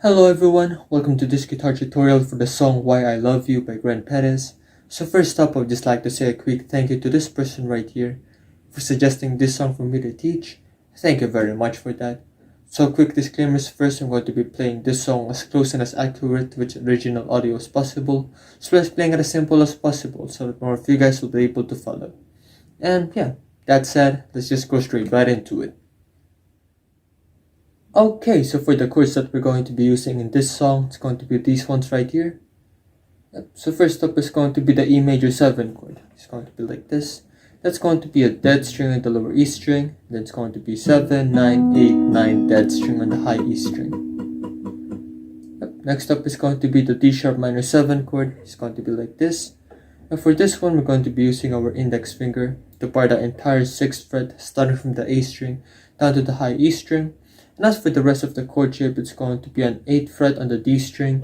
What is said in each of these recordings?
Hello everyone, welcome to this guitar tutorial for the song Why I Love You by GRENTPEREZ. So first up, I would just like to say a quick thank you to this person right here for suggesting this song for me to teach. Thank you very much for that. So quick disclaimers first, I'm going to be playing this song as close and as accurate with original audio as possible, as well as playing it as simple as possible so that more of you guys will be able to follow. And yeah, that said, let's just go straight right into it. Okay, so for the chords that we're going to be using in this song, it's going to be these ones right here. So first up is going to be the E major 7 chord. It's going to be like this. That's going to be a dead string on the lower E string. Then it's going to be 7, 9, 8, 9 dead string on the high E string. Next up is going to be the D sharp minor 7 chord. It's going to be like this. And for this one, we're going to be using our index finger to bar the entire 6th fret, starting from the A string down to the high E string. And as for the rest of the chord shape, it's going to be an 8th fret on the D string.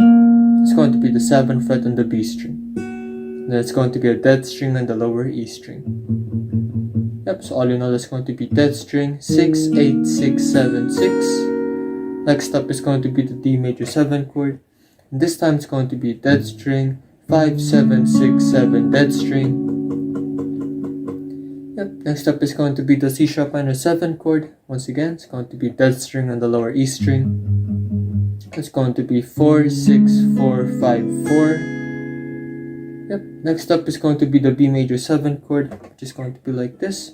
It's going to be the 7th fret on the B string. And then it's going to be a dead string on the lower E string. Yep, so all you know, that's going to be dead string 6, 8, 6, 7, 6. Next up is going to be the D major 7 chord. And this time it's going to be dead string 5, 7, 6, 7, dead string. Yep, next up is going to be the C sharp minor 7 chord. Once again, it's going to be dead string on the lower E string. It's going to be 4, 6, 4, 5, 4. Yep, next up is going to be the B major 7 chord, which is going to be like this.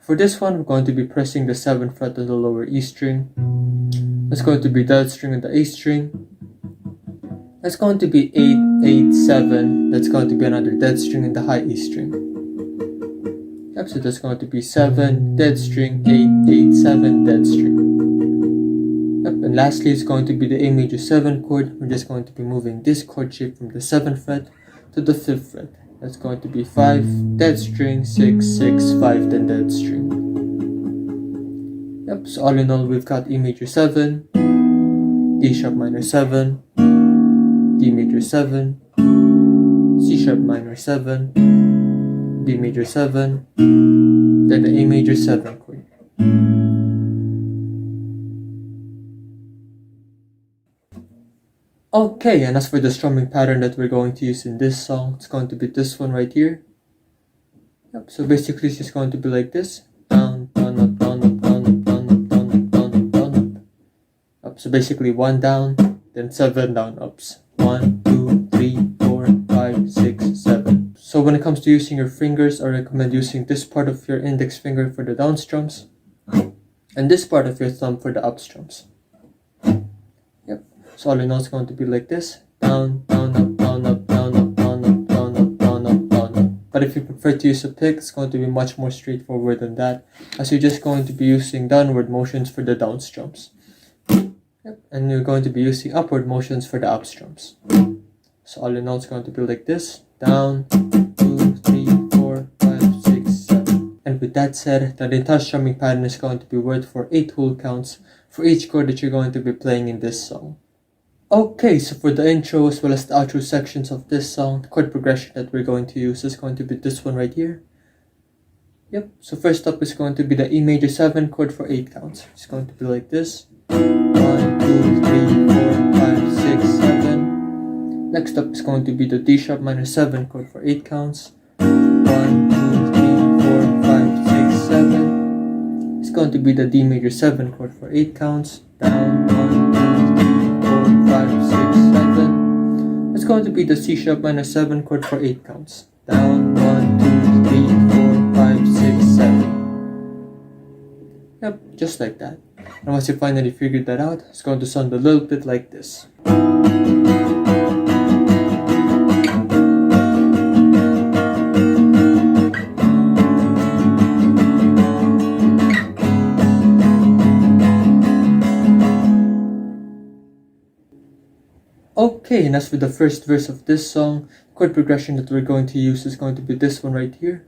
For this one, we're going to be pressing the 7th fret on the lower E string. That's going to be dead string on the A string. That's going to be 8, 8, 7. That's going to be another dead string in the high E string. Yep, so that's going to be 7, dead string, 8, 8, 7, dead string. Yep, and lastly, it's going to be the A major 7 chord. We're just going to be moving this chord shape from the 7th fret to the 5th fret. That's going to be 5, dead string, 6, 6, 5, then dead string. Yep, so all in all, we've got E major 7, D sharp minor 7, D major 7, C sharp minor 7, D major 7, then the A major 7 chord. Okay, and as for the strumming pattern that we're going to use in this song, it's going to be this one right here. Yep, so basically it's just going to be like this. Down, down, up, down, up, down, up, down, up, down, up, down, up, down, up. Up, so basically 1 down, then 7 down ups. 1, 2, 3, 4, 5, 6, 7. So when it comes to using your fingers, I recommend using this part of your index finger for the down strums and this part of your thumb for the up strums. Yep. So all in all, it's going to be like this. Down, down, up, down, up, down, up, down, up, down, up, down, up, down, up. But if you prefer to use a pick, it's going to be much more straightforward than that, as you're just going to be using downward motions for the down strums. Yep. And you're going to be using upward motions for the up strums. So all in all, it's going to be like this. Down, 2, 3, 4, 5, 6, 7. And with that said, the entire strumming pattern is going to be worked for 8 whole counts for each chord that you're going to be playing in this song. Okay, so for the intro as well as the outro sections of this song, the chord progression that we're going to use is going to be this one right here. Yep, so first up is going to be the E major 7 chord for 8 counts. It's going to be like this. 1, 2, 3, 4, 5, 6, 7. Next up is going to be the D sharp minor 7 chord for 8 counts. 1, 2, 3, 4, 5, 6, 7. It's going to be the D major 7 chord for 8 counts. Down, 1, 2, 3, 4, 5, 6, 7. It's going to be the C sharp minor 7 chord for 8 counts. Down, 1, 2, 3, 4, 5, 6, 7. Yep, just like that. And once you finally figured that out, it's going to sound a little bit like this. Okay, and as for the first verse of this song, the chord progression that we're going to use is going to be this one right here.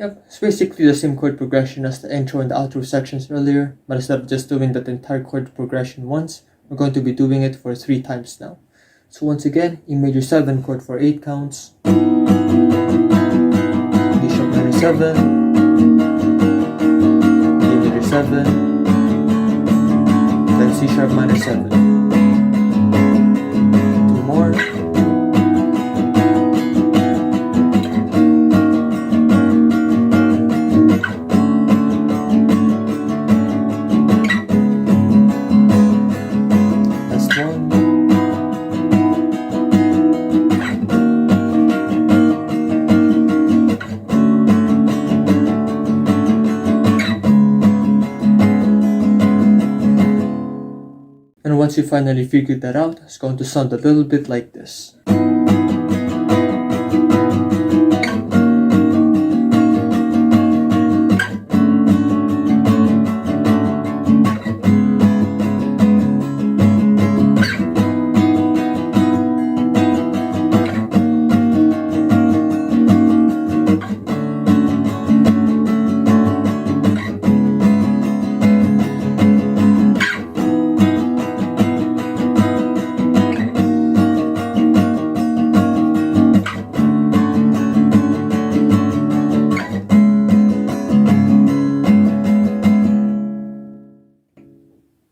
Yep, it's basically the same chord progression as the intro and the outro sections earlier, but instead of just doing that entire chord progression once, we're going to be doing it for 3 times now. So once again, E major 7 chord for 8 counts, D sharp minor 7, D major 7, then C sharp minor 7. once you finally figured that out, it's going to sound a little bit like this.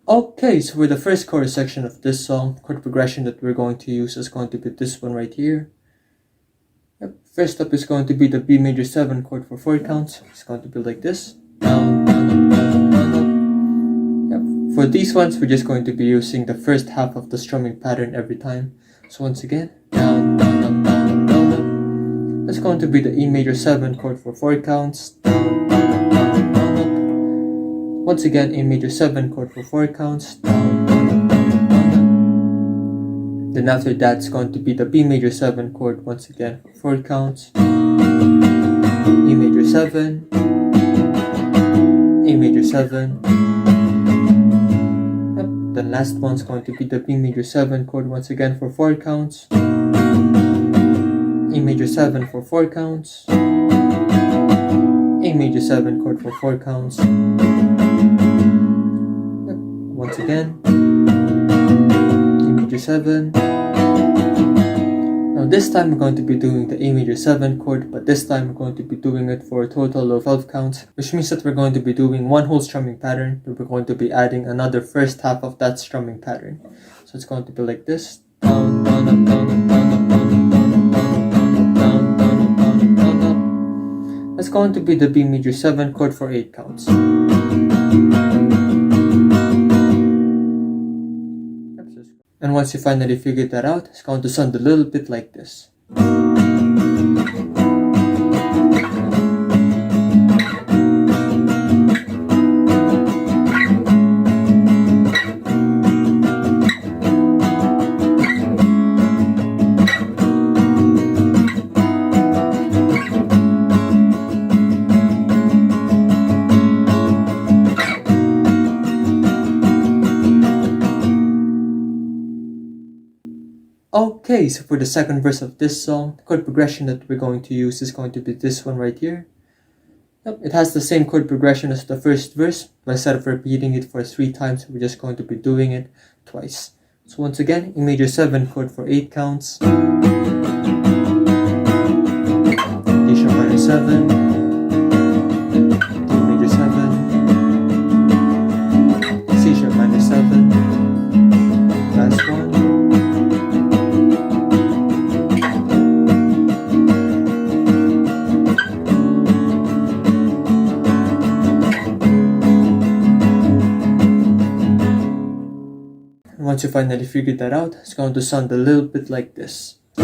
Okay, so for the first chorus section of this song, chord progression that we're going to use is going to be this one right here. Yep. First up is going to be the B major 7 chord for 4 counts. It's going to be like this. Down, down, up, down, down, up. Yep. For these ones, we're just going to be using the first half of the strumming pattern every time. So once again, down, down, up, down, up, down, up. That's going to be the E major 7 chord for 4 counts. Down, down, up, down, up, down, up. Once again, A major 7 chord for 4 counts. Down, down, up, down, up, down, up. Then after that, it's going to be the B major 7 chord once again for 4 counts. E major 7, A major 7. Yep. The last one's going to be the B major 7 chord once again for 4 counts. E major 7 for 4 counts. A major 7 chord for 4 counts. Once again, E major 7. Now this time we're going to be doing the A major 7 chord, but this time we're going to be doing it for a total of 12 counts, which means that we're going to be doing one whole strumming pattern, but we're going to be adding another first half of that strumming pattern. So it's going to be like this. Down, down, up, down, up, down, up, down, up, down, up, down, up, down, down, up, down, up, down, up. That's going to be the B major 7 chord for 8 counts. And once you finally figured that out, it's going to sound a little bit like this. Okay, so for the second verse of this song, the chord progression that we're going to use is going to be this one right here. Yep, it has the same chord progression as the first verse, but instead of repeating it for 3 times, we're just going to be doing it twice. So once again, E major 7 chord for 8 counts. D sharp minor 7. D major 7. C sharp minor 7. Last one. Once you finally figured that out, it's going to sound a little bit like this. D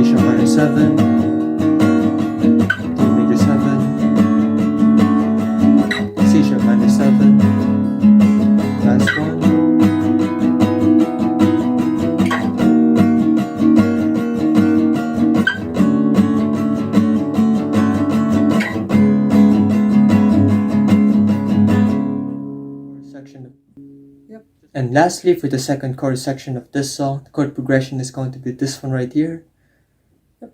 sharp minor 7, D major 7, C sharp minor 7, last one. And lastly, for the second chorus section of this song, the chord progression is going to be this one right here.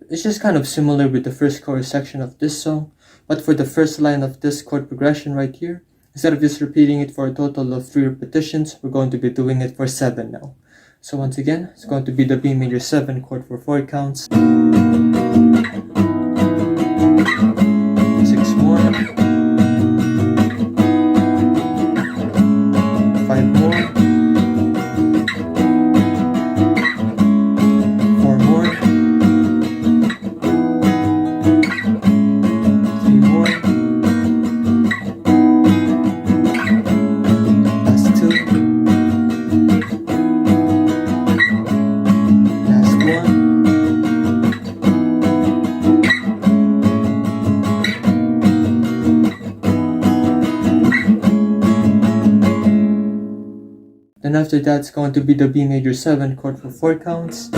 It's just kind of similar with the first chorus section of this song, but for the first line of this chord progression right here, instead of just repeating it for a total of 3 repetitions, we're going to be doing it for 7 now. So once again, it's going to be the B major 7 chord for 4 counts. 6 more. 5 more. 4 more. 3 more. Last 2. Last 1. Then after that, it's going to be the B major 7 chord for 4 counts,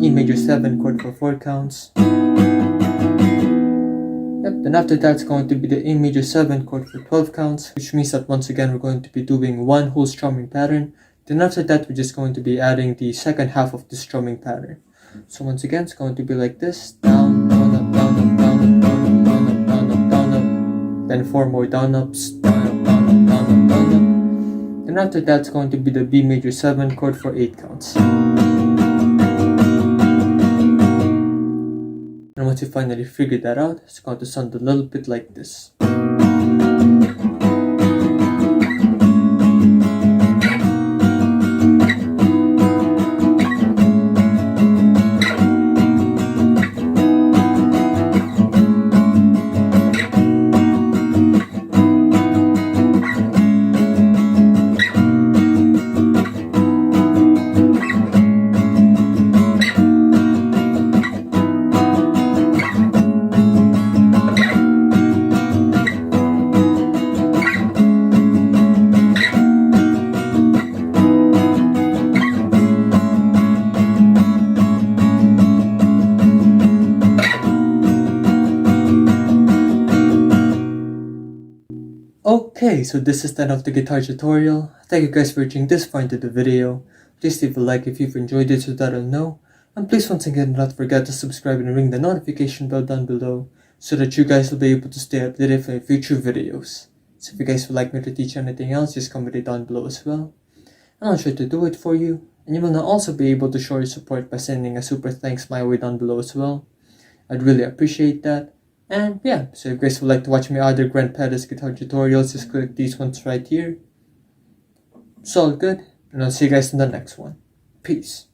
E major 7 chord for 4 counts. Yep, then after that, it's going to be the A major 7 chord for 12 counts, which means that once again, we're going to be doing one whole strumming pattern. Then after that, we're just going to be adding the second half of the strumming pattern. So once again, it's going to be like this: down, down, up, down, up, down, up, down, up, down, up, down, up, down, up. Then 4 more down ups, down, up, down, up, down, up, down, up. Then after that, it's going to be the B major 7 chord for 8 counts. And once you finally figure that out, it's going to sound a little bit like this. Okay, so this is the end of the guitar tutorial. Thank you guys for watching this far into the video. Please leave a like if you've enjoyed it so that I'll know. And please once again do not forget to subscribe and ring the notification bell down below so that you guys will be able to stay updated for future videos. So if you guys would like me to teach anything else, just comment it down below as well. And I'll try to do it for you. And you will now also be able to show your support by sending a super thanks my way down below as well. I'd really appreciate that. And yeah, so if you guys would like to watch my other GRENTPEREZ guitar tutorials, just click these ones right here. It's all good, and I'll see you guys in the next one. Peace.